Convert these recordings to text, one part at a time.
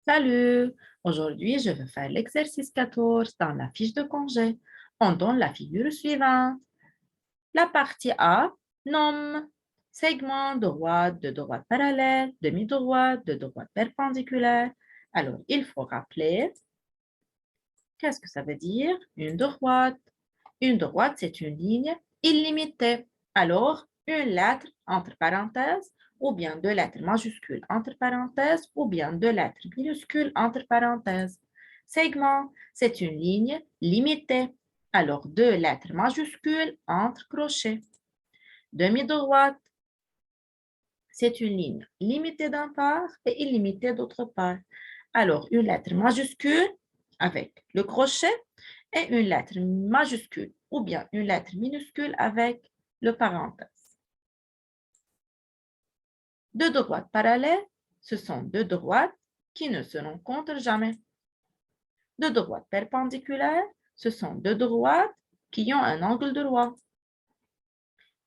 Salut! Aujourd'hui, je vais faire l'exercice 14 dans la fiche de congé. On donne la figure suivante. La partie A nomme segment de droite parallèle, demi-droite, de droite perpendiculaire. Alors, il faut rappeler, qu'est-ce que ça veut dire? Une droite. Une droite, c'est une ligne illimitée. Alors, une lettre entre parenthèses, ou bien deux lettres majuscules entre parenthèses, ou bien deux lettres minuscules entre parenthèses. Segment, c'est une ligne limitée. Alors, deux lettres majuscules entre crochets. Demi-droite, c'est une ligne limitée d'un part et illimitée d'autre part. Alors, une lettre majuscule avec le crochet et une lettre majuscule ou bien une lettre minuscule avec le parenthèse. Deux droites parallèles, ce sont deux droites qui ne se rencontrent jamais. Deux droites perpendiculaires, ce sont deux droites qui ont un angle droit.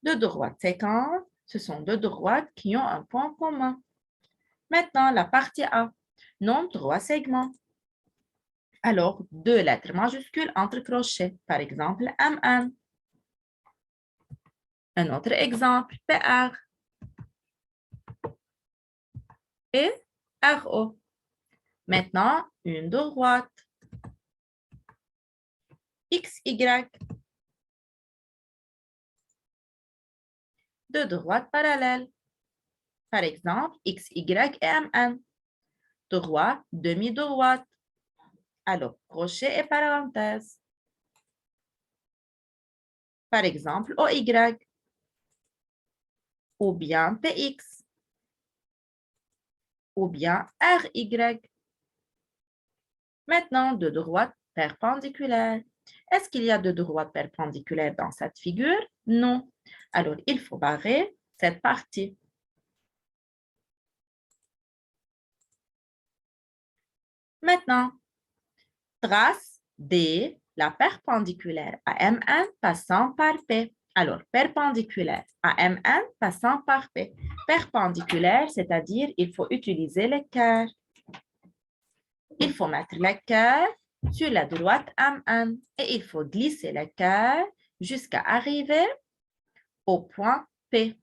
Deux droites séquentes, ce sont deux droites qui ont un point commun. Maintenant, la partie A, nomme trois segments. Alors, deux lettres majuscules entre crochets, par exemple MN. Un autre exemple, PR et RO. Maintenant, une droite. XY. Deux droites parallèles. Par exemple, XY et MN. Droite, demi-droite. Alors, crochet et parenthèse. Par exemple, OY. Ou bien PX. Ou bien RY. Maintenant, deux droites perpendiculaires. Est-ce qu'il y a deux droites perpendiculaires dans cette figure? Non. Alors, il faut barrer cette partie. Maintenant, trace D, la perpendiculaire à MN passant par P. Alors, perpendiculaire à MN passant par P. Perpendiculaire, c'est-à-dire il faut utiliser l'équerre. Il faut mettre l'équerre sur la droite MN et il faut glisser l'équerre jusqu'à arriver au point P.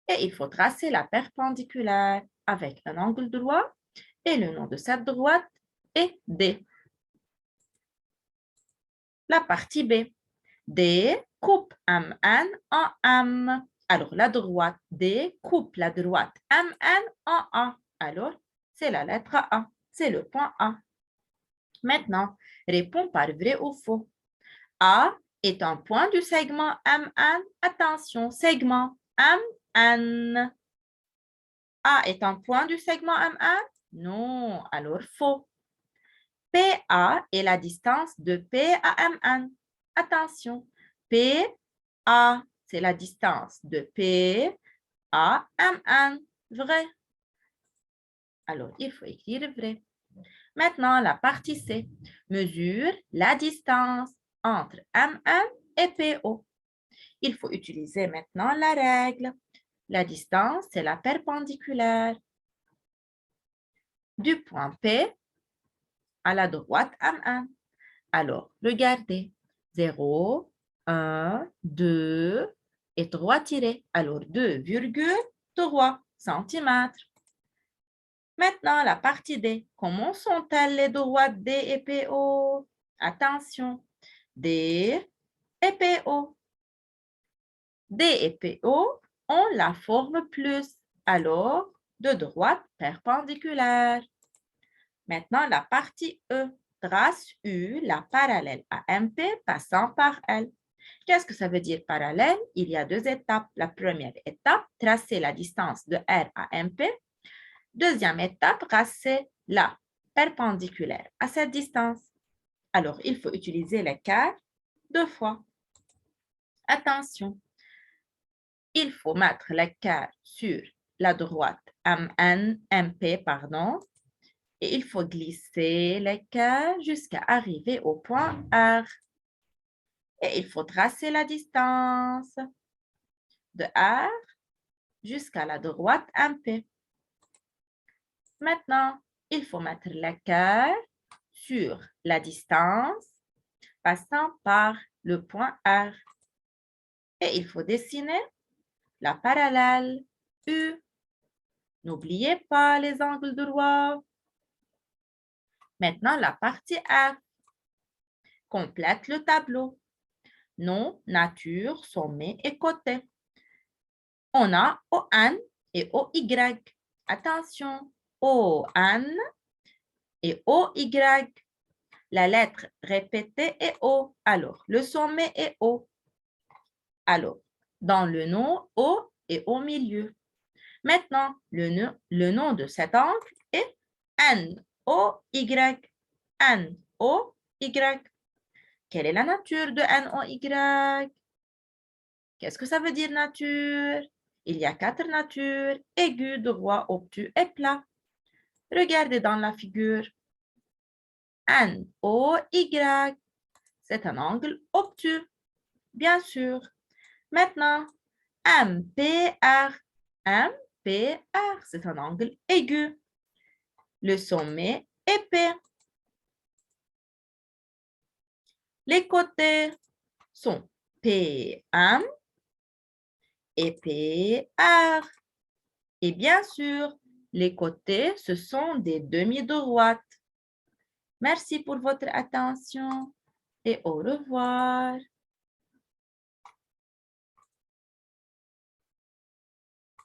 Et il faut tracer la perpendiculaire avec un angle droit et le nom de cette droite est D. La partie B. D coupe MN en M. Alors, la droite D coupe la droite MN en A. Alors, c'est la lettre A. C'est le point A. Maintenant, réponds par vrai ou faux. A est un point du segment MN. Attention, segment MN. A est un point du segment MN? Non, alors faux. PA est la distance de P à MN. Attention, PA, c'est la distance de P à MN. Vrai. Alors, il faut écrire vrai. Maintenant, la partie C. Mesure la distance entre MN et PO. Il faut utiliser maintenant la règle. La distance, c'est la perpendiculaire du point P à la droite MN. Alors, regardez. 0, 1, 2 et 3 tirés. Alors, 2,3 cm. Maintenant, la partie D. Comment sont-elles les droites D et PO? Attention. D et PO. D et PO ont la forme plus. Alors, deux droites perpendiculaires. Maintenant, la partie E. Trace U, la parallèle à MP passant par elle. Qu'est-ce que ça veut dire parallèle? Il y a deux étapes. La première étape, tracer la distance de R à MP. Deuxième étape, tracer la perpendiculaire à cette distance. Alors, il faut utiliser l'équerre deux fois. Attention, il faut mettre l'équerre sur la droite MP, pardon, et il faut glisser l'équerre jusqu'à arriver au point R. Et il faut tracer la distance de R jusqu'à la droite MP. Maintenant, il faut mettre l'équerre sur la distance passant par le point R. Et il faut dessiner la parallèle U. N'oubliez pas les angles droits. Maintenant, la partie F. Complète le tableau. Nom, nature, sommet et côté. On a ON et OY. Attention, ON et OY. La lettre répétée est O. Alors, le sommet est O. Alors, dans le nom, O est au milieu. Maintenant, le nom de cet angle est N-O-Y. N-O-Y. Quelle est la nature de N-O-Y? Qu'est-ce que ça veut dire nature? Il y a 4 natures, aigu, droit, obtus et plat. Regardez dans la figure. N-O-Y. C'est un angle obtus, bien sûr. Maintenant, MPR. MPR, c'est un angle aigu. Le sommet épais. Les côtés sont PM et PR. Et bien sûr, les côtés, ce sont des demi-droites. Merci pour votre attention et au revoir.